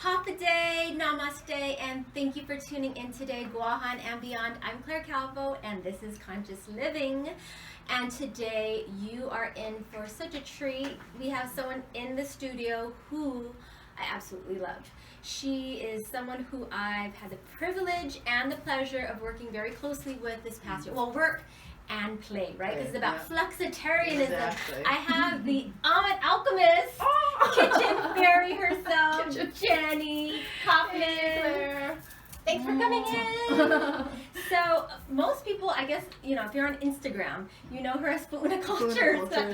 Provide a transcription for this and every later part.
Hafa day, namaste, and thank you for tuning in today, Guahan and beyond. I'm Clare Calvo, and this is Conscious Living. And today you are in for such a treat. We have someone in the studio who I absolutely love. She is someone who I've had the privilege and the pleasure of working very closely with this past year. Well, work and play, right? This is about Flexitarianism. Exactly. I have the alchemist, kitchen fairy herself, Jenny Coffman. Hey, Thanks for coming in. So most people, I guess, if you're on Instagram, you know her as Funa Cultures.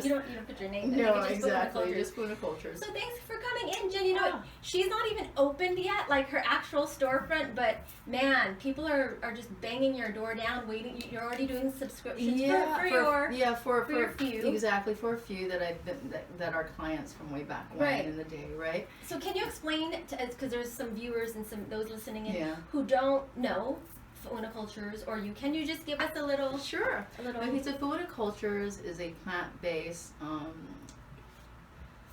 You don't put your name in. No, exactly. Just Funa Cultures. So thanks for coming in, Jen. She's not even opened yet, like her actual storefront, but man, people are just banging your door down, waiting. You're already doing subscriptions for your few. Exactly, for a few that are clients from way back when in the day, right? So can you explain, because there's some viewers and those listening in who don't know Funa Cultures, or can you just give us a little? Sure. Okay, so Funa Cultures is a plant-based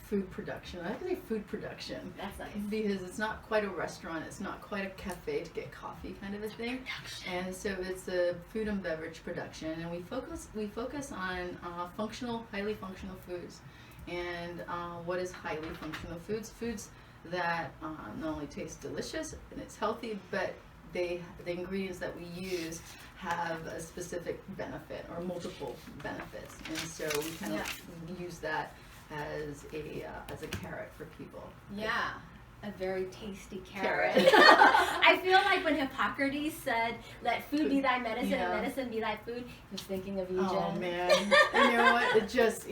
food production. I have to say food production. That's nice. Because it's not quite a restaurant, it's not quite a cafe to get coffee kind of a thing. And so it's a food and beverage production, and we focus on highly functional foods. And what is highly functional foods? Foods that not only taste delicious and it's healthy, but the ingredients that we use have a specific benefit or multiple benefits, and so we kind of use that as a carrot for people. Yeah, a very tasty carrot. I feel like when Hippocrates said, "Let food be thy medicine and medicine be thy food," he was thinking of you, Jen. Oh man, you know what? It just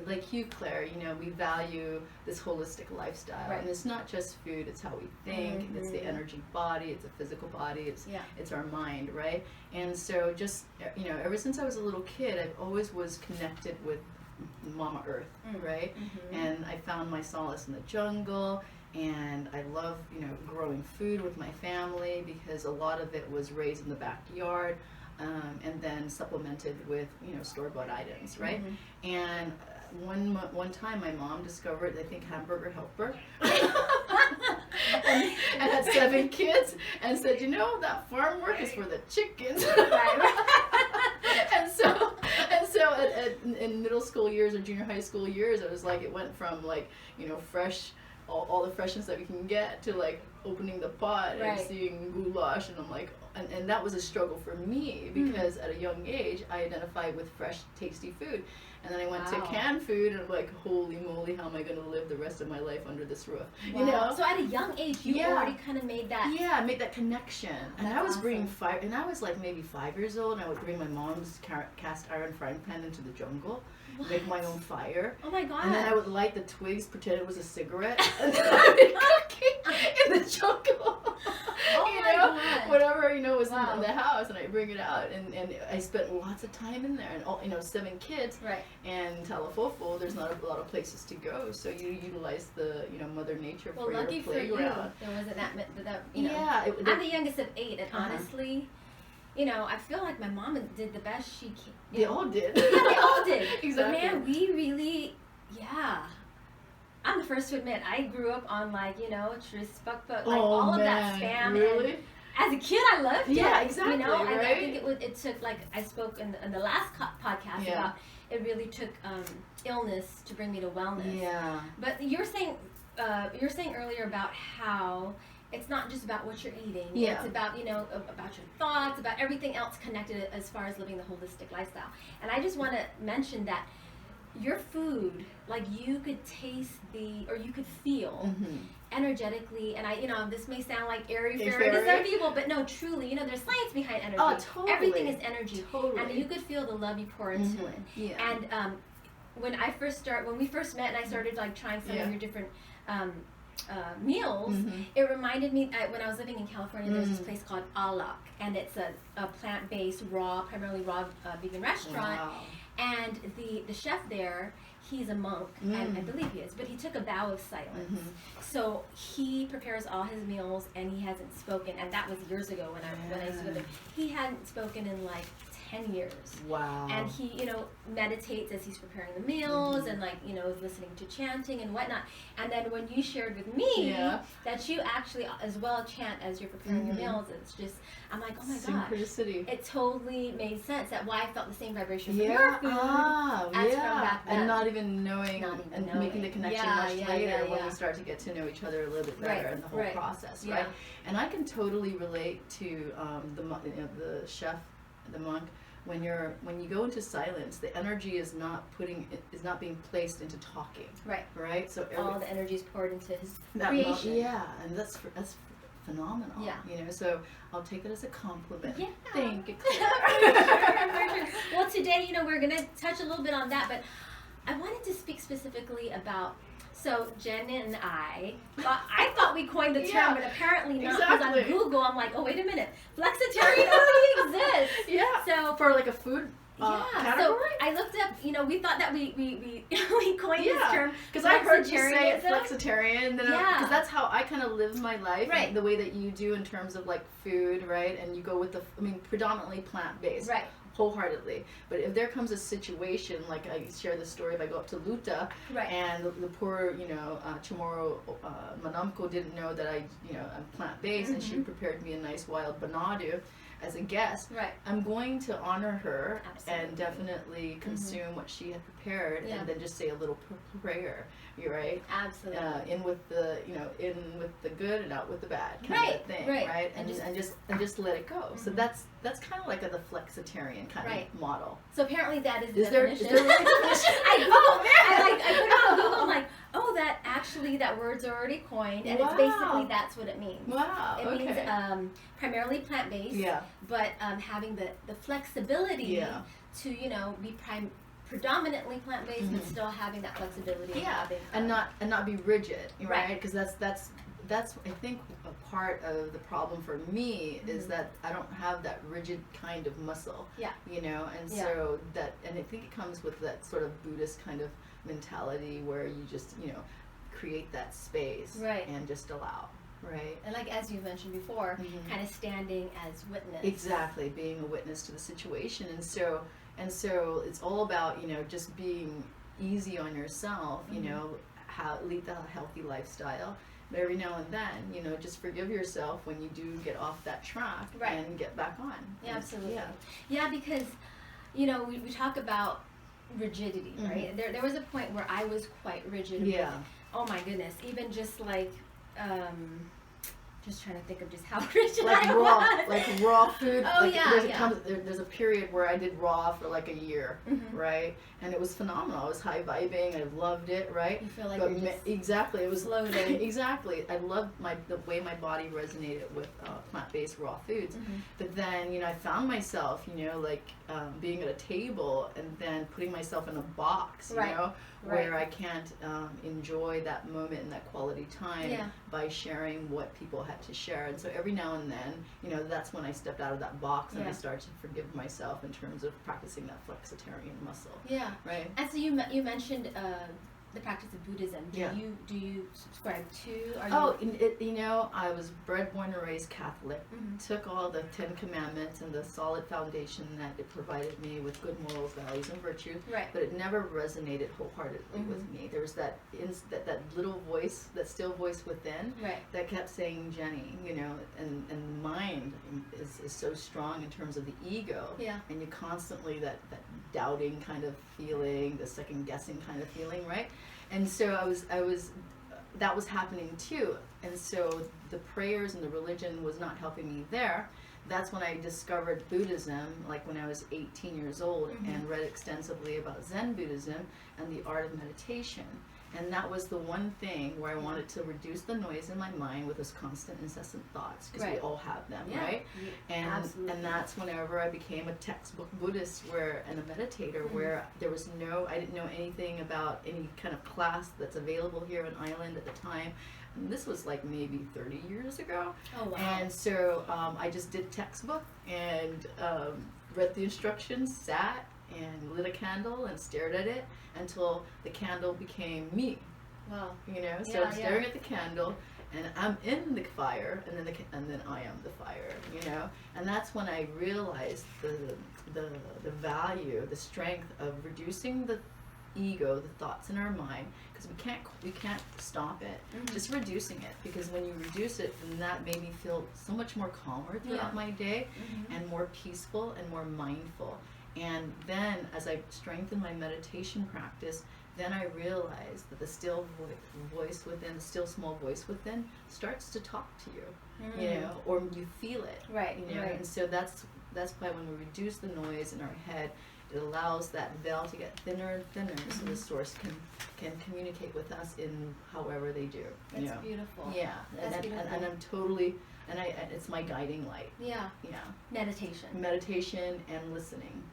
like you, Claire. We value this holistic lifestyle, and it's not just food. It's how we think. Mm-hmm. It's the energy body. It's a physical body. It's our mind, right? And so just ever since I was a little kid, I always was connected with Mama Earth, right? Mm-hmm. And I found my solace in the jungle. And I love, growing food with my family because a lot of it was raised in the backyard, and then supplemented with, store-bought items, right? Mm-hmm. And one time my mom discovered, I think, Hamburger Helper, and had 7 kids, and said, that farm work is for the chickens. and so in middle school years or junior high school years, it was like it went from fresh. All the freshness that we can get to opening the pot and seeing goulash, and I'm like, and that was a struggle for me because at a young age I identified with fresh, tasty food, and then I went to canned food, and I'm like, holy moly, how am I going to live the rest of my life under this roof? Wow. So at a young age, you already kind of made that. Yeah, I made that connection, and I was bringing fire, and I was like maybe 5 years old, and I would bring my mom's cast iron frying pan into the jungle. What? Make my own fire. Oh my god. And then I would light the twigs, pretend it was a cigarette, and then I would be cooking in the jungle. My god. Whatever, was in the house, and I bring it out, and I spent lots of time in there, and 7 kids. Right. And Talafofo, there's not a lot of places to go, so you utilize the, Mother Nature for your playground. Well, lucky for you, there wasn't that Yeah. I'm the youngest of 8, and honestly, I feel like my mom did the best she can. They all did. Yeah, they all did. Exactly. But man, we really, I'm the first to admit, I grew up on all of that spam. Really? And as a kid, I loved it. Yeah, exactly. And I think it took, I spoke in the last podcast about, it really took illness to bring me to wellness. Yeah. But you're saying earlier about how it's not just about what you're eating. Yeah. It's about, about your thoughts, about everything else connected as far as living the holistic lifestyle. And I just want to mention that your food, you could taste or you could feel energetically, and this may sound like airy-fairy to some people, but no, truly, there's science behind energy. Oh, totally. Everything is energy. Totally. And you could feel the love you pour into it. Yeah. And when we first met and I started trying some of your different meals, it reminded me when I was living in California, there's this place called Alak, and it's a plant-based, primarily raw vegan restaurant. Wow. And the chef there, he's a monk, and I believe he is, but he took a vow of silence. So he prepares all his meals, and he hasn't spoken, and that was years ago when I used to go there. He hadn't spoken in 10 years. Wow. And he, meditates as he's preparing the meals and is listening to chanting and whatnot. And then when you shared with me that you actually as well chant as you're preparing your meals, it's just, I'm like, oh my gosh. Synchronicity. It totally made sense that why I felt the same vibration from your food as from back then. And not even knowing making the connection much later when we start to get to know each other a little bit better in the whole process, right? And I can totally relate to the chef, the monk. When you go into silence, the energy is not being placed into talking. Right. So all the energy is poured into his creation. And that's phenomenal. So I'll take it as a compliment. Thank you. Sure. Well, today, we're gonna touch a little bit on that, but I wanted to speak specifically about. So Jen and I thought we coined the term, but apparently not. Because on Google, I'm like, oh wait a minute, Flexitarian already exists. So for like a food category. So I looked up. We thought that we coined this term. Because I heard you say it, Flexitarian. Because that's how I kind of live my life, the way that you do in terms of like food, right? And you go with predominantly plant-based. Wholeheartedly. But if there comes a situation, like I share the story, if I go up to Luta and the poor, Chamorro Manamko didn't know that I'm plant-based, and she prepared me a nice wild banadu as a guest, I'm going to honor her and definitely consume what she had prepared, and then just say a little prayer. You're right. Absolutely. In with the good and out with the bad kind of thing, right? And just let it go. So that's kind of like the Flexitarian kind of model. So apparently that is the Is definition. there a definition? I put it on Google. I'm like, that word's already coined, and it's basically that's what it means. Wow. It means primarily plant-based, but having the flexibility to be predominantly plant-based, but still having that flexibility. And not be rigid, right? Because that's I think a part of the problem for me is that I don't have that rigid kind of muscle. So and I think it comes with that sort of Buddhist kind of mentality where you just create that space and just allow. Right. And like as you mentioned before, kind of standing as witness. Exactly, being a witness to the situation. And so it's all about, just being easy on yourself, lead a healthy lifestyle. But every now and then, just forgive yourself when you do get off that track and get back on. Absolutely. Yeah, because, we talk about rigidity, right? There was a point where I was quite rigid. Oh my goodness. Even just like, just trying to think of just how rigid I was. Like raw food. There's a period where I did raw for like a year, right? And it was phenomenal. I was high vibing. I loved it, right? You feel like you're just exactly. It was floating. Exactly. I loved the way my body resonated with plant-based raw foods. But then, I found myself, being at a table and then putting myself in a box, where I can't enjoy that moment and that quality time by sharing what people had to share. And so every now and then, that's when I stepped out of that box and I started to forgive myself in terms of practicing that flexitarian muscle. Right. And so you mentioned the practice of Buddhism. Do you subscribe to? I was bred, born, and raised Catholic. Took all the 10 Commandments and the solid foundation that it provided me with good morals, values, and virtues. But it never resonated wholeheartedly with me. There was that little voice, that still voice within, that kept saying, Jenny, and the mind is so strong in terms of the ego. And you constantly that doubting kind of feeling, the second guessing kind of feeling, right? And so I was that was happening too. And so the prayers and the religion was not helping me there. That's when I discovered Buddhism, like when I was 18 years old, and read extensively about Zen Buddhism and the art of meditation. And that was the one thing where I wanted to reduce the noise in my mind with those constant, incessant thoughts, because we all have them, right? And that's whenever I became a textbook Buddhist and a meditator, where there was I didn't know anything about any kind of class that's available here in Ireland at the time. And this was like maybe 30 years ago. Oh, wow. And so I just did textbook and read the instructions, sat and lit a candle and stared at it until the candle became me. Wow. So I'm staring at the candle and I'm in the fire, and then I am the fire, you know. And that's when I realized the value, the strength of reducing the ego, the thoughts in our mind, because we can't stop it. Just reducing it, because when you reduce it, then that made me feel so much more calmer throughout my day, and more peaceful and more mindful. And then as I strengthened my meditation practice, then I realized that the still voice within, the still small voice within, starts to talk to you, you know, or you feel it, right? You know, and so that's why when we reduce the noise in our head, it allows that veil to get thinner and thinner, so the source can communicate with us in however they do. That's beautiful. Yeah, That's beautiful. And I'm totally, and it's my guiding light. Yeah. Yeah. Meditation and listening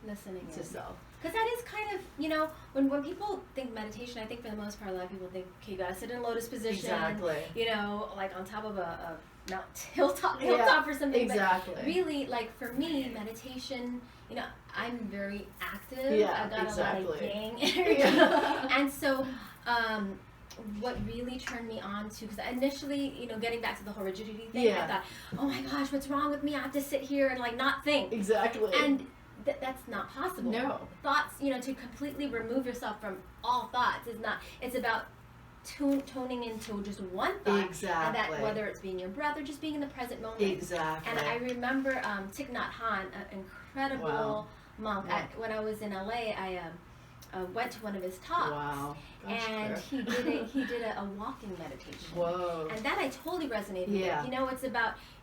to self. Because that is kind of, you know, when people think meditation, I think for the most part, a lot of people think, okay, you gotta sit in lotus position. Exactly. You know, like on top of a hilltop or something. Exactly. But really, like for me, meditation, you know, I'm very active. Yeah, I've got exactly. a lot of yang energy. And so, what really turned me on to, because initially, you know, getting back to the whole rigidity thing, I thought, oh my gosh, what's wrong with me? I have to sit here and like not think. Exactly. And that's not possible. No. Thoughts, you know, to completely remove yourself from all thoughts is not, it's about toning into just one thought. Exactly. And that whether it's being your breath or just being in the present moment. Exactly. And I remember Thich Nhat Hanh, an incredible monk. When I was in LA, I went to one of his talks. Wow. Gosh, and he did a walking meditation. Whoa. And that I totally resonated with. You know,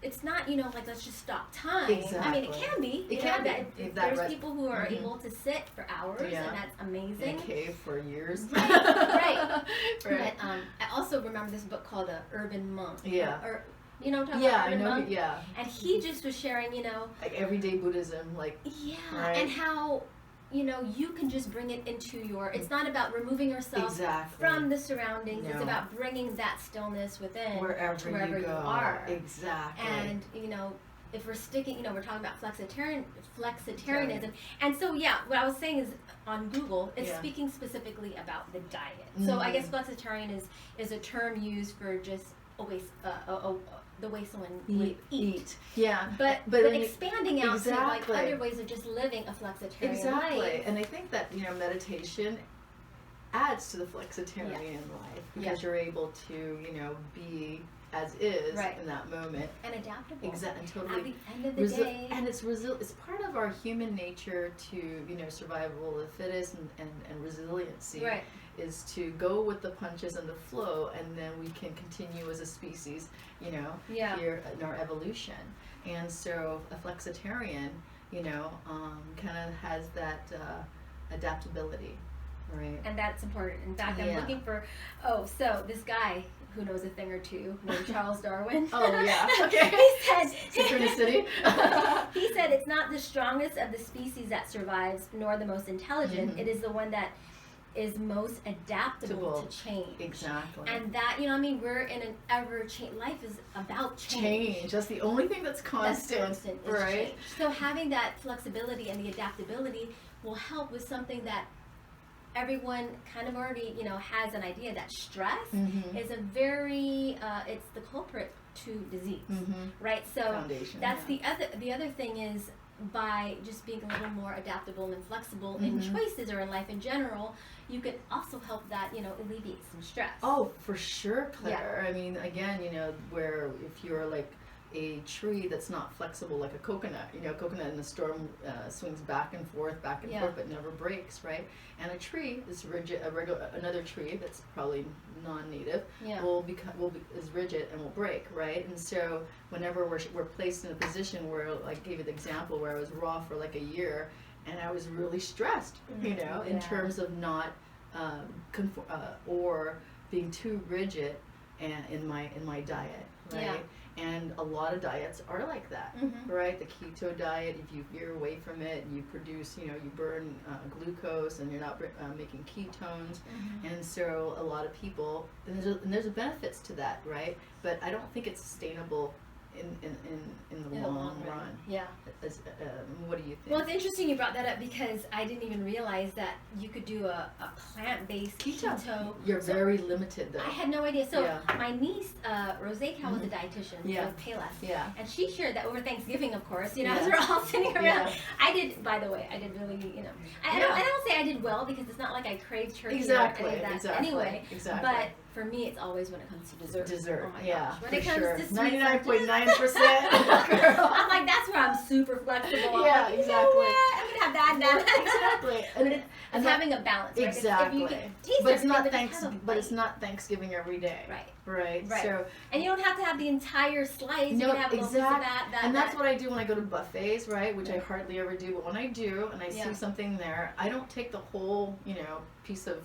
it's not, you know, like let's just stop time. Exactly. I mean, it can be. It can be. There's people who are able to sit for hours, and that's amazing. In a cave for years. Right. But I also remember this book called Urban Monk. Yeah. Or, you know what I'm talking about? I know. Monk? Yeah. And he just was sharing, you know, like everyday Buddhism, like. Yeah. Right? And how, you know, you can just bring it into it's not about removing yourself from the surroundings. It's about bringing that stillness within wherever you are. Exactly. And, you know, if we're sticking, you know, we're talking about flexitarianism. And so, what I was saying is on Google, it's speaking specifically about the diet. So I guess flexitarian is a term used for just the way someone would eat. Yeah. But expanding out to like other ways of just living a flexitarian life. And I think that, you know, meditation adds to the flexitarian life, because you're able to, you know, be as is in that moment. And adaptable. Exactly. And totally. At the end of the day. And it's part of our human nature to, you know, survival of the fittest and resiliency. Right. Is to go with the punches and the flow, and then we can continue as a species, you know, here in our evolution. And so a flexitarian, you know, kind of has that adaptability, right? And that's important. In fact, I'm looking for, so this guy who knows a thing or two, named Charles Darwin. Oh, yeah. Okay. He said, Synchronicity. He said, it's not the strongest of the species that survives, nor the most intelligent. It is the one that is most adaptable to change. Exactly. And that, you know, I mean, we're in an ever-change. Life is about change. That's the only thing that's constant. Right. Change. So having that flexibility and the adaptability will help with something that everyone kind of already, you know, has an idea that stress is a very, it's the culprit to disease, right? So Foundation, that's the other thing is, by just being a little more adaptable and flexible in choices or in life in general, you can also help that, you know, alleviate some stress. Oh, for sure, Claire. I mean, again, you know, where if you're like a tree that's not flexible like a coconut, you know, coconut in the storm swings back and forth, but never breaks, right? And a tree is rigid. Another tree that's probably non-native is rigid and will break, right? And so whenever we're placed in a position where, like, I gave you the example where I was raw for like a year, and I was really stressed, you know, in terms of not or being too rigid and in my diet, right? Yeah. And a lot of diets are like that, right? The keto diet, if you veer away from it, you produce, you know, you burn glucose and you're not making ketones. And so a lot of people, and there's benefits to that, right? But I don't think it's sustainable in the long run. Yeah. What do you think? Well, it's interesting you brought that up because I didn't even realize that you could do a plant-based keto. You're very limited though. I had no idea. So my niece, Rose Cal, was a dietitian with Payless. Yeah. And she shared that over Thanksgiving, of course, you know, as we're all sitting around. I did, by the way, I did really, you know, I don't say I did well because it's not like I craved turkey or any of that anyway. Exactly. But for me, it's always when it comes to dessert. Dessert, oh my gosh. When it comes to sweets, 99.9%. I'm like, that's where I'm super flexible. Yeah, I'm like, exactly. You know what? I'm gonna have that and that. Exactly. And having a balance, right? Exactly. If you can taste but it's not Thanksgiving every day. Right. So, and you don't have to have the entire slice. No, you can have exactly. Of that. And that's what I do when I go to buffets, right? Which I hardly ever do. But when I do, and I see something there, I don't take the whole, you know, piece of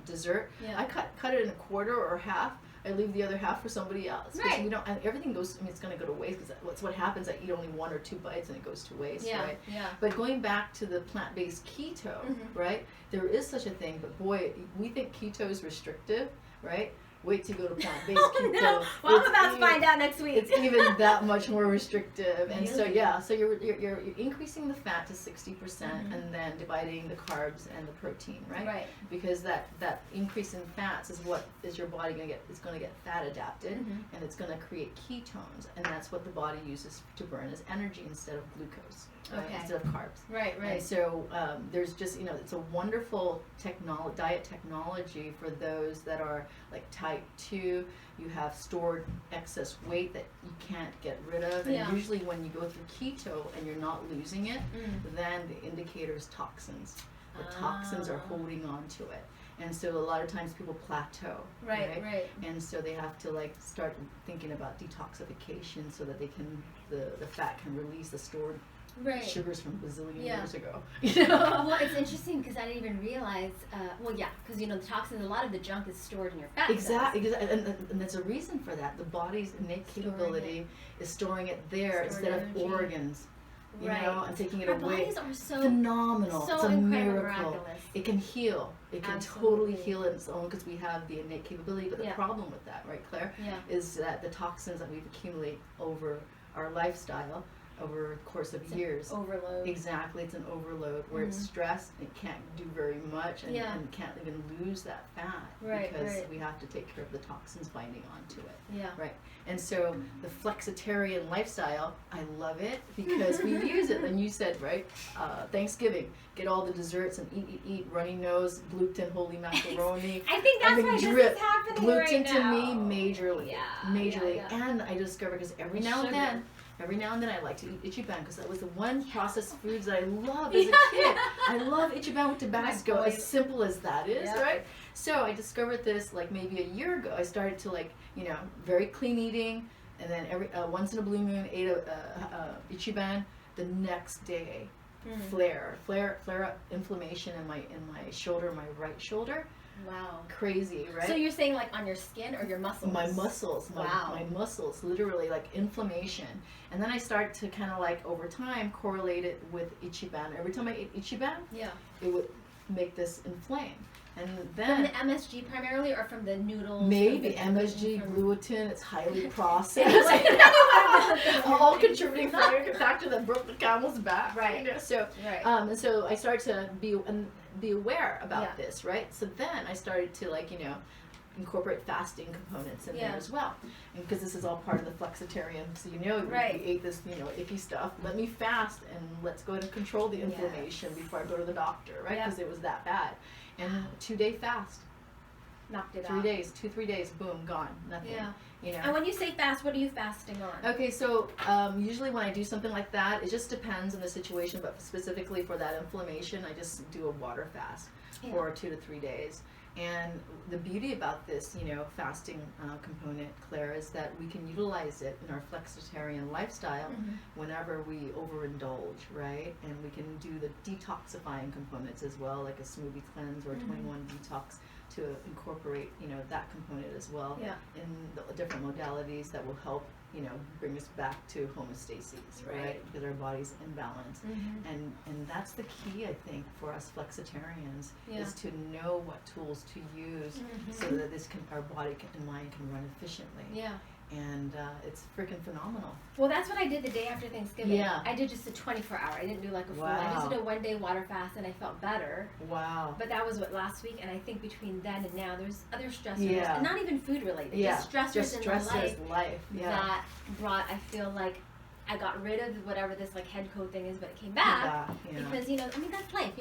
dessert. Yeah. I cut it in a quarter or half. I leave the other half for somebody else. Right. You don't, and everything goes. I mean, it's going to go to waste because that's what happens. I eat only 1 or 2 bites and it goes to waste, right? Yeah. But going back to the plant-based keto, right? There is such a thing, but boy, we think keto is restrictive, right? Wait to go to plant-based keto. No. Well, I'm about to find out next week. It's even that much more restrictive, and so so you're increasing the fat to 60%, and then dividing the carbs and the protein, right? Right. Because that increase in fats is what is your body going to get. It's going to get fat adapted, and it's going to create ketones, and that's what the body uses to burn as energy instead of glucose. Right, instead of carbs. Right. And so there's just, you know, it's a wonderful diet technology for those that are like type 2. You have stored excess weight that you can't get rid of. And usually when you go through keto and you're not losing it, then the indicator is toxins. The toxins are holding on to it. And so a lot of times people plateau, right? And so they have to like start thinking about detoxification so that they can, the fat can release the stored sugars from bazillion years ago. Well, it's interesting because I didn't even realize. Because you know the toxins, a lot of the junk is stored in your fat cells. Exactly, and there's a reason for that. The body's innate capability is storing it there instead of organs. You know, and taking it away. Our bodies are so phenomenal. So it's a miracle. Miraculous. It can heal. It can totally heal its own because we have the innate capability. But the problem with that, right, Claire, is that the toxins that we've accumulated over our lifestyle, over the course of years. Overload. Exactly, it's an overload where it's stressed, it can't do very much, and can't even lose that fat because we have to take care of the toxins binding onto it. Right. And so the flexitarian lifestyle, I love it because we use it. And you said, right, Thanksgiving, get all the desserts and eat, runny nose, gluten, holy macaroni. I think that's why this is happening gluten right now. To me, majorly. Majorly. Yeah. And I discovered, because every now and then I like to eat Ichiban because that was the one processed foods that I loved as a kid. I love Ichiban with Tabasco, as simple as that is, right? So I discovered this like maybe a year ago. I started to like, you know, very clean eating, and then every once in a blue moon ate a Ichiban. The next day, flare up inflammation in my shoulder, my right shoulder. Wow. Crazy, right? So you're saying like on your skin or your muscles? My muscles. My muscles, literally like inflammation. And then I start to kind of like over time correlate it with Ichiban. Every time I ate Ichiban, it would make this inflame. And then from the MSG primarily, or from the noodles? Maybe MSG, gluten. It's highly processed. All contributing factor that broke the camel's back. Right. You know? So, and so I started to be aware about this, right? So then I started to like, you know, incorporate fasting components in there as well, and because this is all part of the flexitarian. So you know, we ate this, you know, icky stuff. Let me fast and let's go to control the inflammation before I go to the doctor, right? Because it was that bad. And 2-day fast. Knocked it 3 days, 2-3 days, boom, gone, nothing. You know. And when you say fast, what are you fasting on? Okay, so usually when I do something like that, it just depends on the situation, but specifically for that inflammation, I just do a water fast for 2 to 3 days. And the beauty about this, you know, fasting component, Claire, is that we can utilize it in our flexitarian lifestyle whenever we overindulge, right? And we can do the detoxifying components as well, like a smoothie cleanse or a 21 detox, to incorporate, you know, that component as well in the different modalities that will help, you know, bring us back to homeostasis, right? Because our body's in balance. And that's the key, I think, for us flexitarians, is to know what tools to use so that our body and mind can run efficiently. and it's freaking phenomenal. Well, that's what I did the day after Thanksgiving. Yeah. I did just a 24-hour. I didn't do like a full. I just did a 1-day water fast, and I felt better. Wow. But that was last week, and I think between then and now, there's other stressors, Yeah. and not even food related. Yeah. Just stressors Just in my life. Yeah. that brought. I feel like I got rid of whatever this like head coat thing is, but it came back because I mean that's life.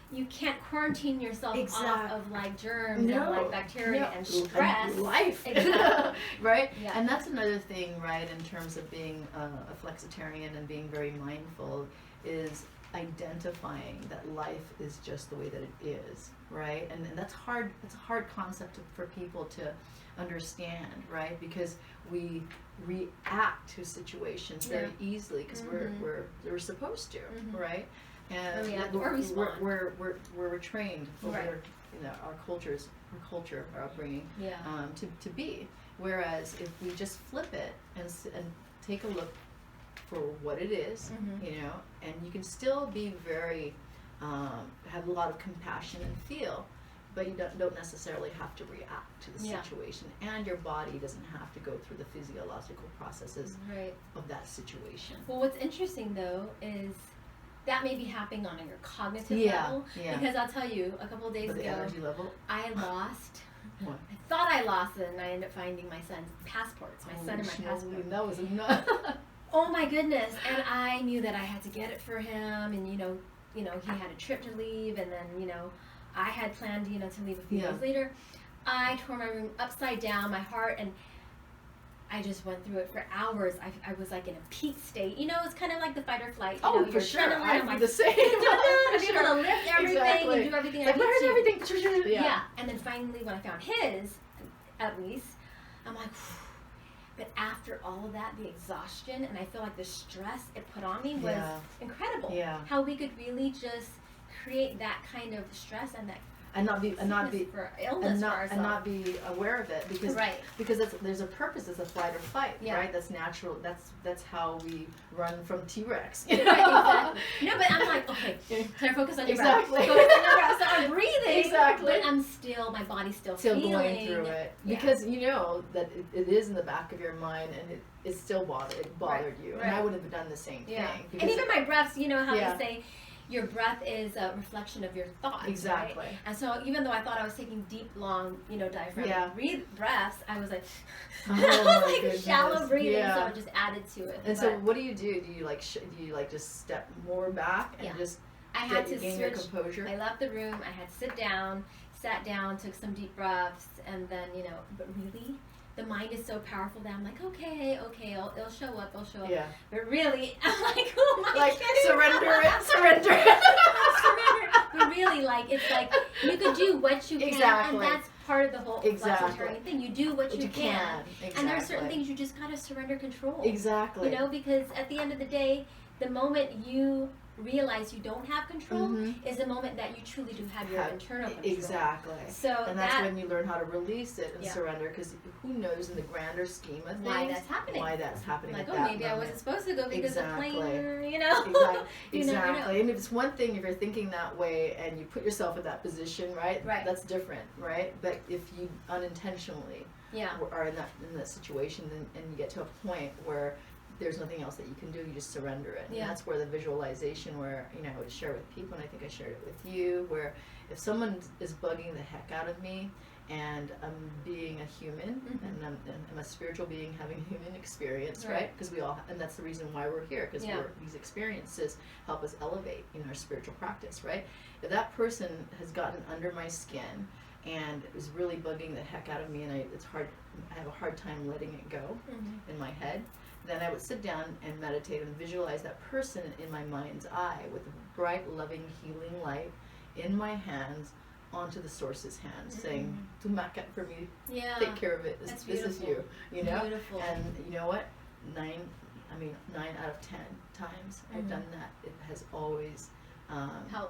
You can't quarantine yourself off of like germs and like bacteria and stress. And life. Exactly. Right? Yeah. And that's another thing, right, in terms of being a flexitarian and being very mindful, is identifying that life is just the way that it is, right? And that's hard. It's a hard concept for people to understand, right? Because we react to situations very easily because we're supposed to, right? And we're trained over our culture, our upbringing, to be. Whereas if we just flip it and take a look for what it is, and you can still be very have a lot of compassion and feel, but you don't necessarily have to react to the situation, and your body doesn't have to go through the physiological processes of that situation. Well, what's interesting though is that may be happening on your cognitive level, because I'll tell you, a couple of days ago, energy level? I lost. What? I thought I lost it, and I ended up finding my son's passports. My son and my passport. That was enough. Oh my goodness! And I knew that I had to get it for him, and he had a trip to leave, and then I had planned to leave a few days later. I tore my room upside down, my heart, and I just went through it for hours. I was like in a peak state. It's kind of like the fight or flight. For sure. I'm like the same. I'm able to lift everything and do everything I need where's to. everything? Yeah. And then finally, when I found his, at least, I'm like, whew. But after all of that, the exhaustion, and I feel like the stress it put on me was incredible. Yeah. How we could really just create that kind of stress and that not be for illness and not be aware of it, because there's a purpose. It's a flight or fight, right? That's natural. That's how we run from T-Rex. Right, exactly. No, but I'm like, okay, can I focus on your breath? Focus on your breath. So I'm breathing, but I'm still, my body's still feeling. Going through it, because you know that it is in the back of your mind, and it still bothered you, and I would have done the same thing. And even my breaths, how they say, your breath is a reflection of your thoughts. Exactly. Right? And so even though I thought I was taking deep, long, diaphragmatic breaths, I was like, shallow breathing, so I just added to it. And so what do you do? Do you just step more back and just gain your composure? I left the room. I had to sat down, took some deep breaths, and then but really, the mind is so powerful that I'm like, okay, it'll show up. Yeah. But really, I'm like, who am I kidding? Surrender it. Surrender. But really, it's like you could do what you can, and that's part of the whole flexitarian thing. You do what you can. Exactly. And there are certain things you just gotta surrender control. Exactly. Because at the end of the day, the moment you realize you don't have control is the moment that you truly do have your internal control. Exactly. So and that's when you learn how to release it and surrender, because who knows in the grander scheme of things why that's happening. Like, maybe I wasn't supposed to go because of plane, Exactly. And if it's one thing if you're thinking that way and you put yourself in that position, right? That's different, right? But if you unintentionally are in that situation, and you get to a point where there's nothing else that you can do, you just surrender it. And that's where the visualization, where I would share with people, and I think I shared it with you, where if someone is bugging the heck out of me, and I'm being a human, and I'm a spiritual being having a human experience, right? Because we all, and that's the reason why we're here, because these experiences help us elevate in our spiritual practice, right? If that person has gotten under my skin and is really bugging the heck out of me, and I have a hard time letting it go in my head, then I would sit down and meditate and visualize that person in my mind's eye with a bright, loving, healing light in my hands onto the source's hands, saying, "Tumakat for me, take care of it. This is you." Beautiful. And you know what? 9 out of 10 times I've done that. It has always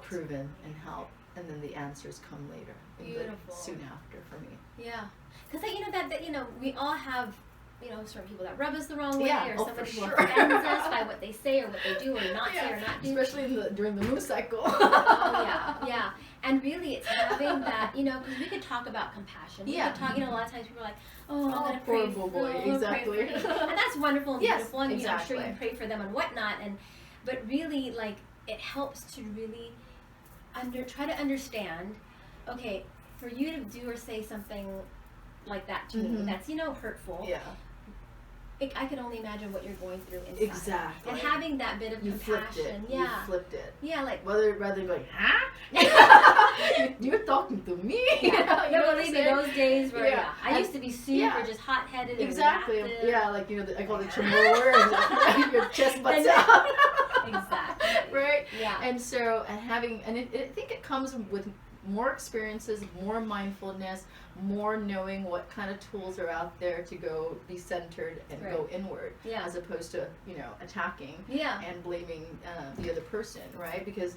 proven and helped. And then the answers come later. Beautiful. Soon after for me. Yeah, because we all have certain people that rub us the wrong way, or somebody who sure. offends us by what they say or what they do or not say or not do. Especially during the moon cycle. Oh, yeah. And really, it's having that, because we could talk about compassion. We could talk, a lot of times people are like, I'm going to pray for boy, exactly. and that's wonderful and beautiful, and exactly. I'm sure you pray for them and whatnot. But really, like, it helps to really try to understand, okay, for you to do or say something like that to me, that's, hurtful. Yeah. I can only imagine what you're going through inside. Exactly. And having that bit of compassion. Flipped it. Yeah. You flipped it. Yeah, like. Rather than going, huh? You're talking to me. Yeah. No, believe me, those days were, I used to be super just hot-headed exactly. and reactive. Yeah, like, I call it chamorro, your chest butts out. Exactly. Right? Yeah. And so, I think it comes with more experiences, more mindfulness, more knowing what kind of tools are out there to go be centered and go inward, as opposed to attacking and blaming the other person, right? Because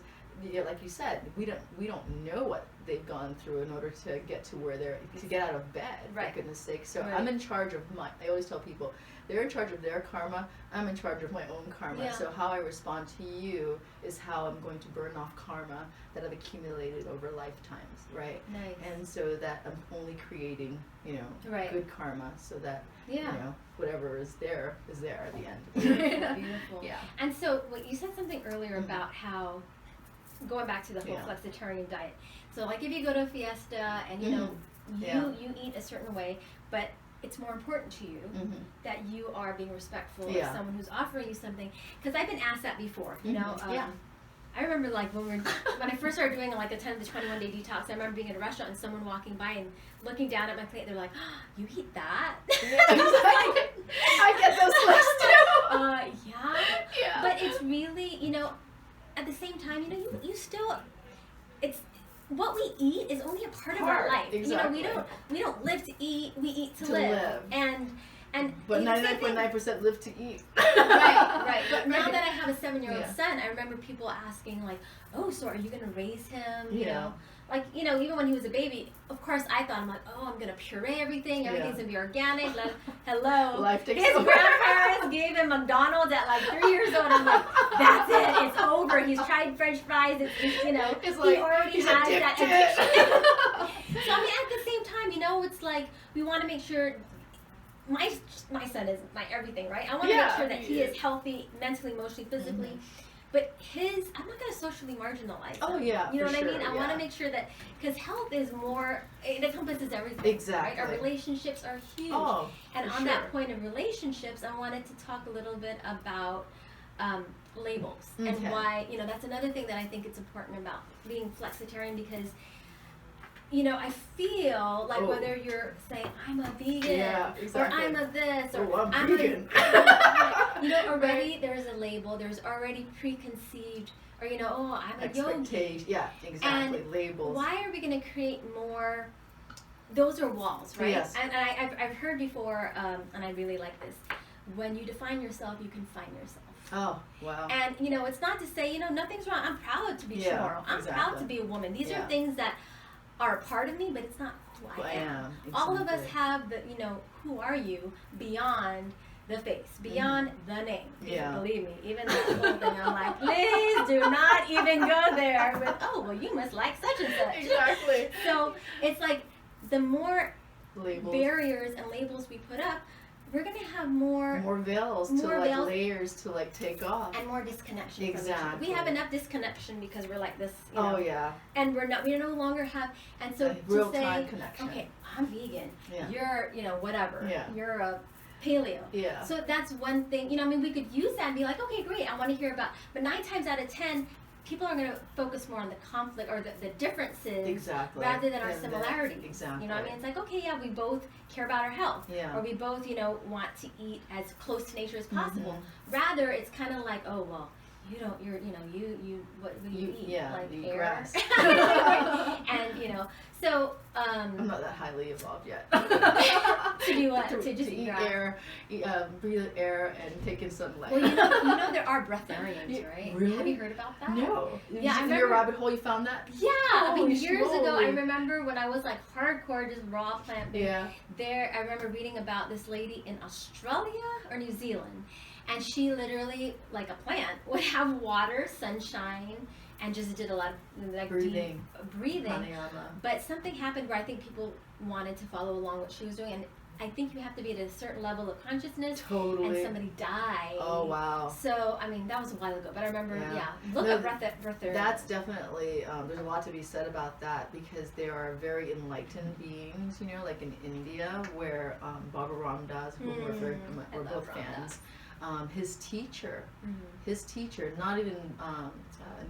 like you said, we don't know what they've gone through in order to get to where to get out of bed. For goodness sake. So I'm in charge of I always tell people, they're in charge of their karma. I'm in charge of my own karma. Yeah. So how I respond to you is how I'm going to burn off karma that I've accumulated over lifetimes, right? Nice. And so that I'm only creating, good karma, so that whatever is there at the end. Beautiful. Yeah. And so, you said something earlier about how, going back to the whole flexitarian diet. So, like, if you go to a fiesta and you eat a certain way, but it's more important to you that you are being respectful of someone who's offering you something. Because I've been asked that before, I remember, like, when I first started doing, like, a 10 to 21 day detox, I remember being at a restaurant and someone walking by and looking down at my plate, they're like, oh, you eat that? I get those looks too. Yeah. But it's really, at the same time, you still, it's, what we eat is only a part of our life. Exactly. We don't live to eat, we eat to live. But 99.9% live to eat. Right. But now that I have a 7-year-old son, I remember people asking, like, oh, so are you going to raise him? You know? Like, even when he was a baby, of course I thought, I'm like, oh, I'm going to puree everything's going to be organic. Hello. Life takes His grandparents gave him McDonald's at like 3 years old. I'm like, that's it. It's over. He's tried French fries. It's like, he already has that addiction. So, I mean, at the same time, it's like, we want to make sure my son is my everything, right? I want to make sure that he is healthy mentally, emotionally, physically. But I'm not going to socially marginalize him. Oh, yeah. You know what I mean? I want to make sure that, because health is more, it encompasses everything. Exactly. Right? Our relationships are huge. Oh, and on that point of relationships, I wanted to talk a little bit about labels and why, that's another thing that I think it's important about being flexitarian, because I feel like whether you're saying I'm a vegan or I'm a this or I'm vegan. Already there's a label. There's already preconceived, or I'm a yogi. Yeah, exactly. And labels. Why are we going to create more? Those are walls, right? Yes. And I've heard before, and I really like this. When you define yourself, you can find yourself. Oh, wow. And it's not to say nothing's wrong. I'm proud to be tomorrow. I'm proud to be a woman. These are things that are a part of me, but it's not who I am. Exactly. All of us have the, who are you beyond the face, beyond the name. Yeah. Believe me, even that whole thing, I'm like, please do not even go there with, oh, well, you must like such and such. Exactly. So it's like the more labels. Barriers and labels we put up, we're going to have more veils layers to take off, and more disconnection. Exactly. From each other. We have enough disconnection because we're like this. And we no longer have. And so real to say, time connection. Okay, I'm vegan. Yeah. You're whatever. Yeah. You're a paleo. Yeah. So that's one thing. We could use that and be like, okay, great. I want to hear about. But 9 times out of 10. People are going to focus more on the conflict or the differences rather than our similarities. Exactly. It's like, okay, we both care about our health. Yeah. Or we both, want to eat as close to nature as possible. Rather, it's kind of like, oh, well, you don't, what do you eat? Yeah, like you eat air. grass. And, so, I'm not that highly evolved yet. to do what? To just eat grass. air, breathe air, and take in sunlight. Well, you know there are breatharians, right? Really? Have you heard about that? No. Yeah, in your rabbit hole, you found that? Yeah, I mean, Holy years ago, I schmoly. remember when I was like hardcore, just raw plant based. Yeah. There, I remember reading about this lady in Australia or New Zealand, and she literally, like a plant, would have water, sunshine, and just did a lot of like Breathing. deep breathing. Pranayama. But something happened where I think people wanted to follow along what she was doing, and I think you have to be at a certain level of consciousness, Totally. and somebody died. Oh, wow. So, I mean, that was a while ago, but I remember, look No, at breath. That's definitely, there's a lot to be said about that, because there are very enlightened beings, like in India, where Baba Ramdas, who we're both fans, his teacher, not even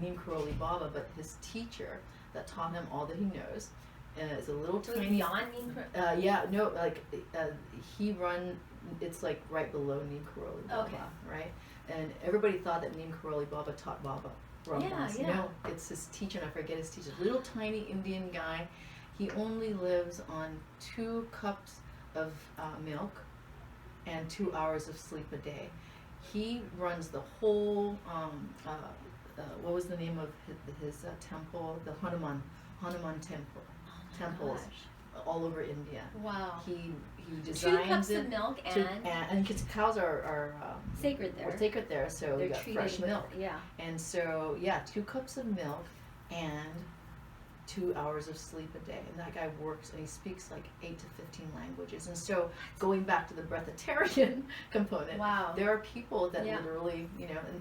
Neem Karoli Baba, but his teacher that taught him all that he knows, is a little So tiny. beyond It's like right below Neem Karoli Baba, Okay. right? And everybody thought that Neem Karoli Baba taught Baba Ramdas. Yeah. No, it's his teacher, and I forget his teacher. Little tiny Indian guy. He only lives on 2 cups of milk and 2 hours of sleep a day. He runs the whole. What was the name of his temple? The Hanuman temple. Temples all over India. Wow. He 2 designs cups it. of milk And because cows are sacred there. sacred there, so They're we got treated fresh with- milk. Yeah. And so 2 cups of milk and 2 hours of sleep a day. And that guy works and he speaks like 8 to 15 languages. And so going back to the breatharian component, Wow. there are people that Yeah. literally,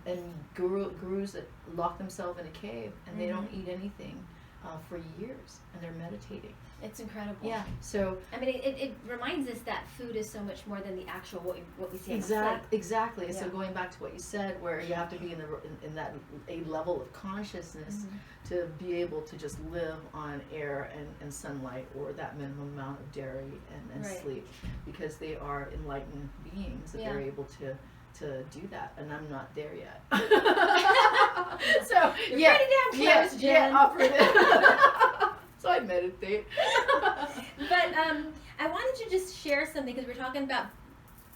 and gurus that lock themselves in a cave and they don't eat anything for years, and they're meditating. It's incredible. Yeah. So I mean, it reminds us that food is so much more than the actual what we see on the plate. exactly. Yeah. So going back to what you said, where you have to be in that a level of consciousness to be able to just live on air and sunlight, or that minimum amount of dairy and Right. sleep, because they are enlightened beings that they're able to do that, and I'm not there yet. So You're pretty damn close, Jen. I'll prove it. So I meditate. But I wanted to just share something, because we're talking about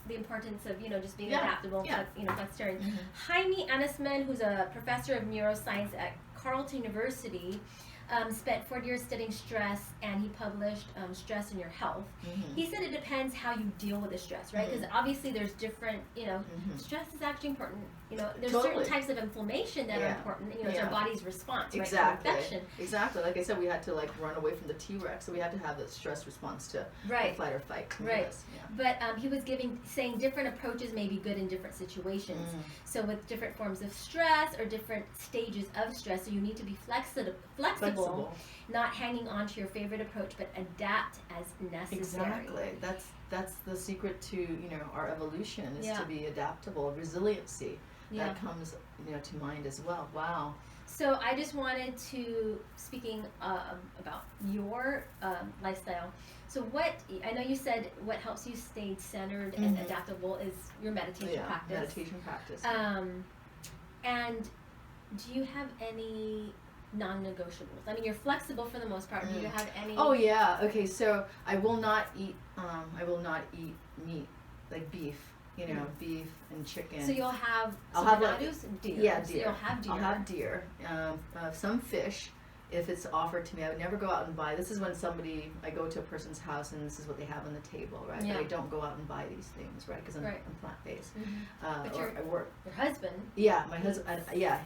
the importance of just being adaptable, flexitarian. Jaime Annisman, who's a professor of neuroscience at Carleton University, spent 40 years studying stress, and he published Stress in Your Health. He said it depends how you deal with the stress, right? Because obviously there's different, stress is actually important. There's certain types of inflammation that are important. It's our body's response, right, to infection. Exactly. Like I said, we had to run away from the T-Rex, so we had to have the stress response to Right. fight or fight. Right. But he was saying different approaches may be good in different situations. So with different forms of stress or different stages of stress, so you need to be flexible, not hanging on to your favorite approach, but adapt as necessary. Exactly. That's the secret to our evolution, is to be adaptable. Resiliency that comes to mind as well. Wow. So I just wanted to, speaking about your lifestyle, so I know you said what helps you stay centered and adaptable is your meditation practice. Meditation practice. And do you have any non-negotiables? I mean, you're flexible for the most part. Do you have any? Oh yeah. Okay. So I will not eat meat, like beef. Beef and chicken. So you'll have. I'll have deer. Yeah, So deer. you'll have deer. I'll have deer. Some fish, if it's offered to me. I would never go out and buy. This is when I go to a person's house and this is what they have on the table, right? Yeah. But I don't go out and buy these things, right? Because I'm plant-based. But I work. Your husband. Yeah, my husband.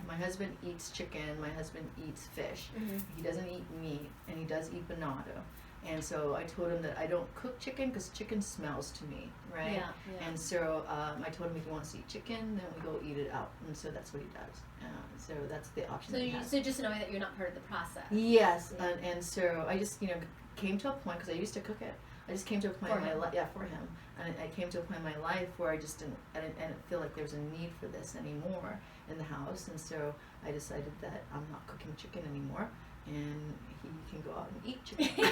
My husband eats chicken. My husband eats fish. He doesn't eat meat, and he does eat banado. And so I told him that I don't cook chicken because chicken smells to me, right? Yeah. And so I told him if he wants to eat chicken, then we go eat it out. And so that's what he does. So that's the option. So just knowing that you're not part of the process. Yes, and so I just came to a point, because I used to cook it. I just came to a point in my life, for him, and I came to a point in my life where I didn't feel like there's a need for this anymore in the house, and so I decided that I'm not cooking chicken anymore. and he can go out and eat chicken.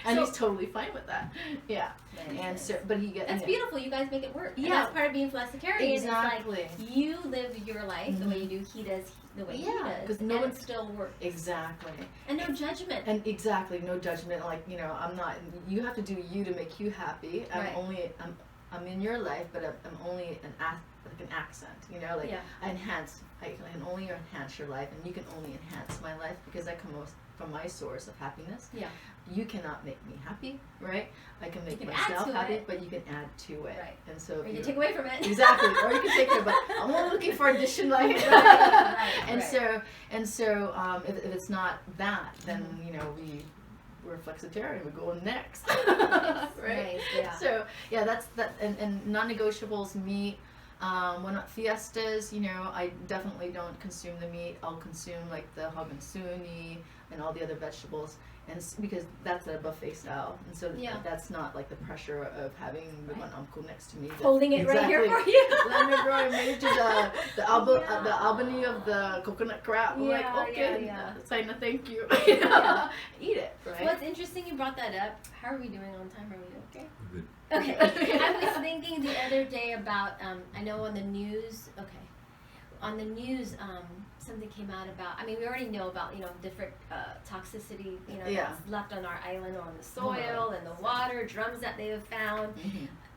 And he's totally fine with that. Yeah. And so, but he gets. That's beautiful. You guys make it work. Yeah. And that's part of being flexitarian. Exactly. It's like you live your life the way you do. He does the way he does. And it still works. Exactly. And no judgment. And exactly, no judgment. Like, you know, I'm not. You have to do you to make you happy. I'm in your life, but I'm only an accent. You know, like I can only enhance your life, and you can only enhance my life because I come from my source of happiness. Yeah. You cannot make me happy, right? I can make myself happy, but you can add to it. Right. And so or you can take away from it. Exactly. Or you can take it, but I'm only looking for addition, like. And so if it's not that, then you know we're flexitarian. We're going next. Right. Yeah. So yeah, that's that. And non-negotiables: meat. When at fiestas, you know, I definitely don't consume the meat. I'll consume like the hagansuni and all the other vegetables, and because that's a buffet style, and so that's not like the pressure of having the one uncle next to me holding it right here for you. Let me grow made to the Albany of the coconut crab. I'm like, okay, say no thank you. Eat it, right? Well, it's interesting you brought that up. How are we doing on time? Are we okay? Good. Okay. I was thinking the other day about, I know on the news, something came out about, I mean, we already know about, you know, different toxicity, you know, that's left on our island or on the soil and the water, drums that they have found,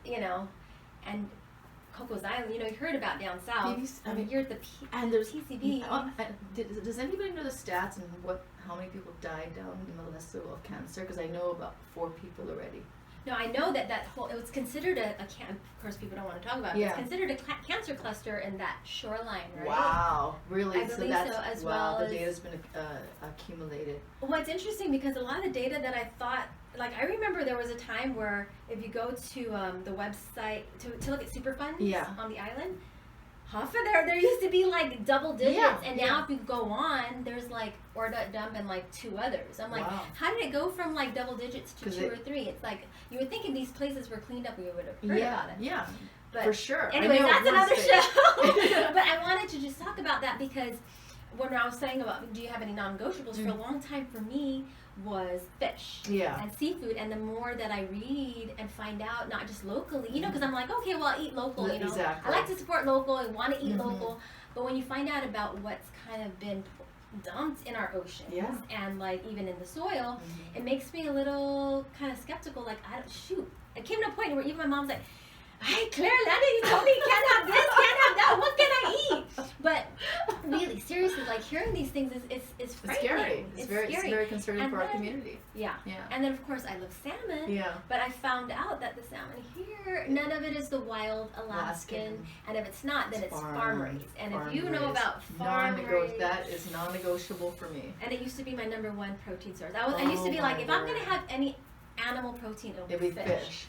you know, and Coco's Island, you know, you heard about down south. I mean, you're at the and there's PCB. Does anybody know the stats and how many people died down in Melissa of cancer? Because I know about 4 people already. No, I know that whole, it was considered of course people don't want to talk about it, it's considered a cancer cluster in that shoreline, right? Wow, really? I believe so, as well the as, data's been accumulated. Well, it's interesting because a lot of the data that I thought, like I remember there was a time where if you go to the website to look at Superfunds on the island, half of there used to be like double digits, and now if you go on, there's like Orda Dump and like 2 others. I'm like, how did it go from like double digits to 2 or 3? It's like you would think if these places were cleaned up, we would have heard about it. Yeah, but for sure. Anyway, that's another show. But I wanted to just talk about that because when I was saying about do you have any non-negotiables, for a long time for me was fish and seafood, and the more that I read and find out, not just locally, you know, because I'm like, okay, well, I'll eat local, you know, I like to support local and want to eat local, but when you find out about what's kind of been dumped in our oceans and like even in the soil, it makes me a little kind of skeptical, like, it came to a point where even my mom's like, hey, Claire, you told me you can't have this, can't have that, what can I eat? But really, seriously, like hearing these things is frightening. It's very concerning for our community. Yeah. And then of course I love salmon. But I found out that the salmon here, none of it is the wild Alaskan. And if it's not, then it's farm raised. And if you know about farm raised, that is non-negotiable for me. And it used to be my #1 protein source. I used to be like, if I'm gonna have any animal protein, it'll be fish.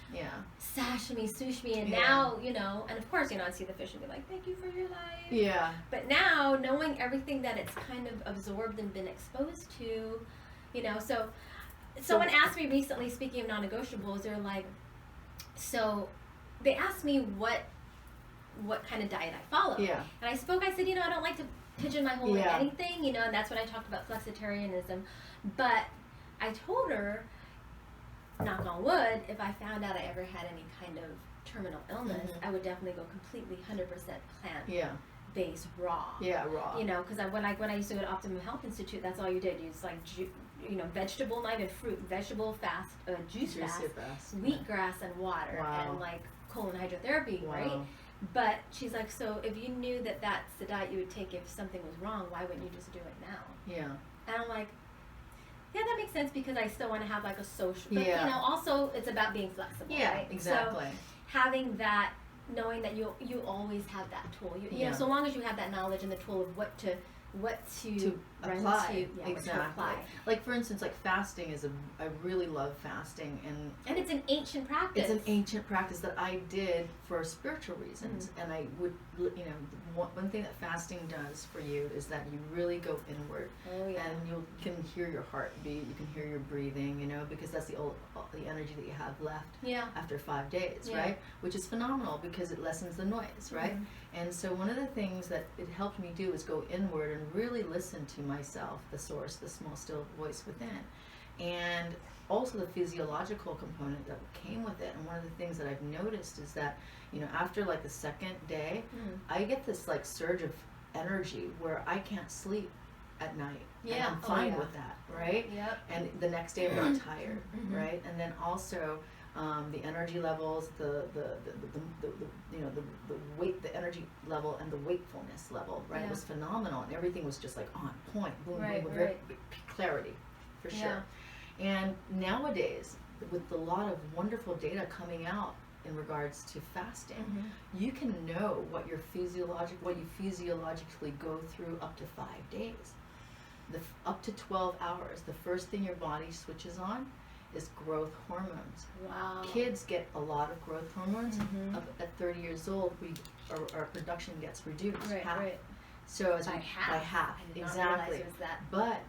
Sashimi, sushi, and now, you know, and of course, you know, I'd see the fish and be like, thank you for your life. But now, knowing everything that it's kind of absorbed and been exposed to, you know, so someone asked me recently, speaking of non-negotiables, they're like, so they asked me what kind of diet I follow. And I said, you know, I don't like to pigeonhole in anything, you know, and that's when I talked about flexitarianism. But I told her, knock on wood, if I found out I ever had any kind of terminal illness, I would definitely go completely 100% plant-based, raw. Raw. You know, because when I used to go to Optimum Health Institute, that's all you did. You just like, you know, vegetable, not even fruit, vegetable fast, juice fast, wheatgrass and water, and like colon hydrotherapy, right? But she's like, so if you knew that that's the diet you would take if something was wrong, why wouldn't you just do it now? And I'm like, yeah, that makes sense because I still want to have like a social, but you know, also it's about being flexible, right? Exactly. So having that, knowing that you always have that tool, you know, so long as you have that knowledge and the tool of what to apply. Apply. Like for instance, like fasting I really love fasting, and it's an ancient practice. It's an ancient practice that I did for spiritual reasons, and I would, you know, one thing that fasting does for you is that you really go inward, and you can hear your heartbeat, you can hear your breathing, you know, because that's the energy that you have left after 5 days, right? Which is phenomenal because it lessens the noise, right? And so one of the things that it helped me do is go inward and really listen to myself, the source, the small still voice within. And also the physiological component that came with it. And one of the things that I've noticed is that, after like the second day, I get this like surge of energy where I can't sleep at night. Yeah. And I'm fine with that, right? Yep. And the next day I'm not tired, right? And then also the energy levels, the weight, the energy level, and the wakefulness level, right? Yeah. It was phenomenal, and everything was just like on point, boom, Right, boom, right. clarity, for sure. Yeah. And nowadays, with a lot of wonderful data coming out in regards to fasting, you can know what you physiologically go through up to 5 days. Up to 12 hours, the first thing your body switches on is growth hormones. Wow. Kids get a lot of growth hormones. Up at 30 years old, our production gets reduced. Half. Right. So By half. I did not exactly. realize it was that. But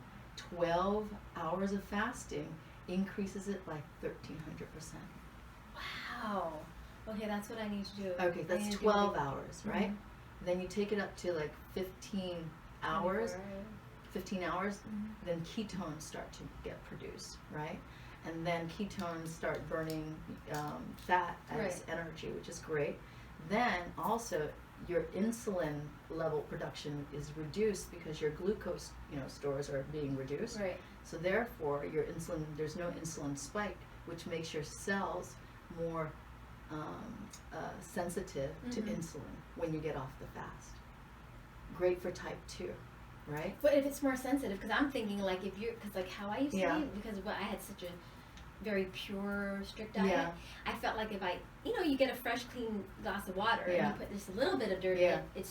12 hours of fasting increases it by 1,300%. Wow. Okay, that's what I need to do. Okay, that's 12 hours, right? Then you take it up to like 15 hours. 15 hours, then ketones start to get produced, right? And then ketones start burning fat as energy, which is great. Then also your insulin level production is reduced because your glucose, stores are being reduced. Right. So therefore, your insulin, there's no insulin spike, which makes your cells more sensitive to insulin when you get off the fast. Great for type 2. Right? But if it's more sensitive, because I'm thinking like because like how I used to be, because I had such a very pure, strict diet, I felt like if you get a fresh, clean glass of water and you put just a little bit of dirt in it,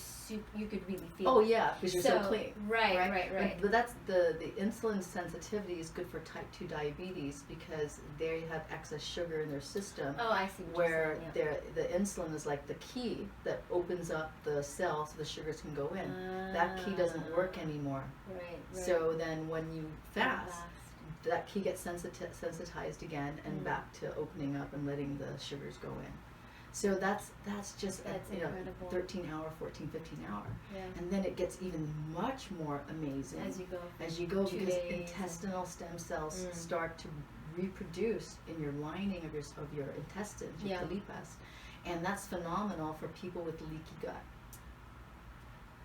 you could really feel it. Oh yeah, because you're so clean. Right. But that's the insulin sensitivity is good for type 2 diabetes because they have excess sugar in their system. Oh, I see. Where the insulin is like the key that opens up the cell so the sugars can go in. That key doesn't work anymore. Right. So then when you fast, that key gets sensitized again and back to opening up and letting the sugars go in. So that's just 13 hour, 14, 15 hour. Yeah. And then it gets even much more amazing as you go because intestinal stem cells start to reproduce in your lining of your intestines, your colipas. And that's phenomenal for people with leaky gut.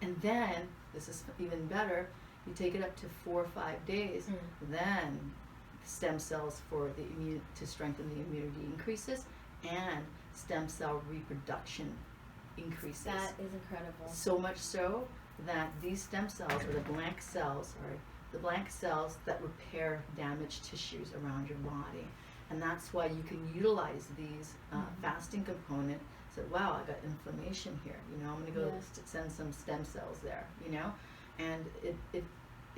And then, this is even better, you take it up to 4 or 5 days, then stem cells to strengthen the immunity increases, and stem cell reproduction increases. That is incredible. So much so that these stem cells, or the blank cells that repair damaged tissues around your body. And that's why you can utilize these fasting component. So, wow, I got inflammation here. I'm going to go send some stem cells there, and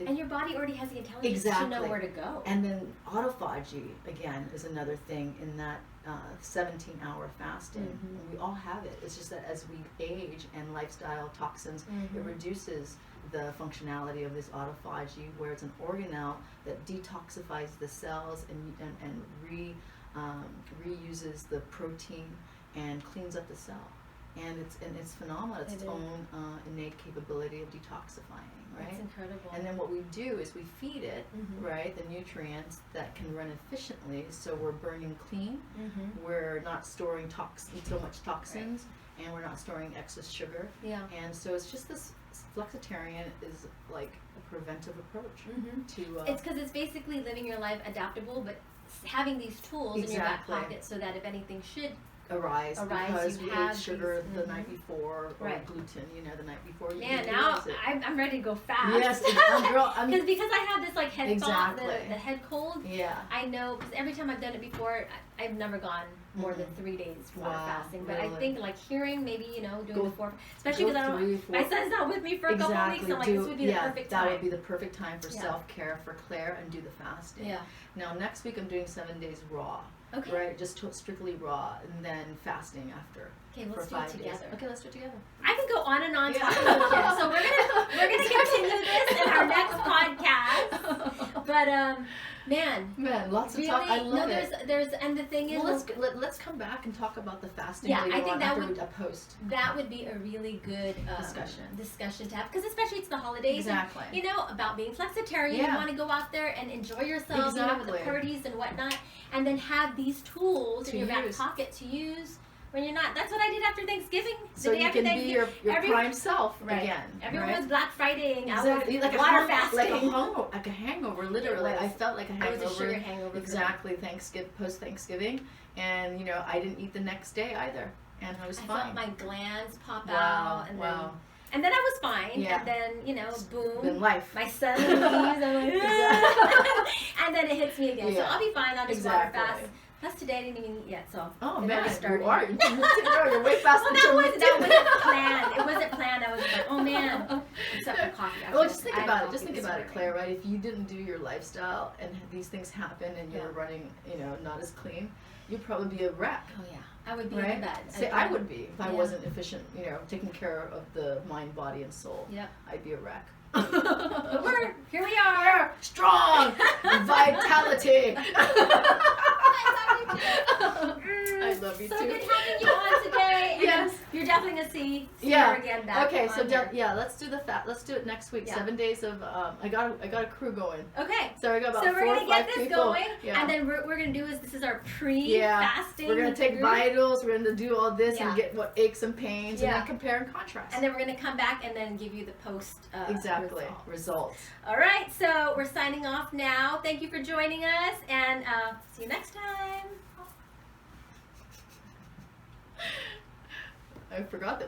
and your body already has the intelligence to know where to go. And then autophagy, again, is another thing in that 17-hour fasting. And we all have it. It's just that as we age and lifestyle toxins, it reduces the functionality of this autophagy, where it's an organelle that detoxifies the cells and reuses the protein and cleans up the cell. And it's phenomenal. It's its own innate capability of detoxifying, right? That's incredible. And then what we do is we feed it, right, the nutrients that can run efficiently. So we're burning clean. We're not storing so much toxins, and we're not storing excess sugar. Yeah. And so it's just this Flexitarian is like a preventive approach to. It's because it's basically living your life adaptable, but having these tools in your back pocket so that if anything should arise because we ate sugar these, the night before, or gluten, the night before. Now I'm ready to go fast. Yes, girl. Because I have this like head thought, the head cold. Yeah. I know, because every time I've done it before, I've never gone more than 3 days water fasting. But I think like hearing maybe doing the 4, especially because my son's not with me for a couple of weeks. So I'm like, this would be the perfect time. That would be the perfect time for self-care for Claire and do the fasting. Yeah. Now next week I'm doing 7 days raw. Okay. Right, just strictly raw, and then fasting after. Okay, let's do it together. Okay, let's do it together. I can go on and on talking about this, so we're gonna continue this in our next podcast. But man, lots of really, talk. I love it. There's and the thing is, Well, let's come back and talk about the fasting. Yeah, later I think on that after would a post. That would be a really good discussion to have, because especially it's the holidays. Exactly. And, about being flexitarian, you want to go out there and enjoy yourself, with the parties and whatnot, and then have these tools in your back pocket to use when you're not. That's what I did after Thanksgiving. So you can be your prime self again. Everyone was Black Fridaying. Exactly. Like water fasting. Like a hangover, literally. I felt like a hangover. It was a sugar hangover. Exactly. Post Thanksgiving, and I didn't eat the next day either, and I was fine. I felt my glands pop out, and then I was fine. Yeah. And then boom. Then life. My son leaves. I'm like, and then it hits me again. So I'll be fine. I'll just water fast. Plus today I didn't even eat yet, so man, started. you are. You're way faster that wasn't planned. It wasn't planned. I was like, oh man. Except for coffee. Well, just think about it. Just think about it, Claire. Right? If you didn't do your lifestyle and these things happen and you're running, not as clean, you'd probably be a wreck. Oh yeah, I would be in bed. Say, I would be if I wasn't efficient. Taking care of the mind, body, and soul. Yeah, I'd be a wreck. But here we are, strong, vitality. I love you too. So good having you on today. Yes, you're definitely gonna see her again back. Okay, so let's do let's do it next week. 7 days of I got a crew going. Okay, so we got about 4 we're gonna get this people going, and then we're gonna do this is our pre-fasting. We're gonna take vitals. We're gonna do all this and get what aches and pains, and then compare and contrast. And then we're gonna come back and then give you the post. Results. All right, so we're signing off now. Thank you for joining us, and see you next time. I forgot that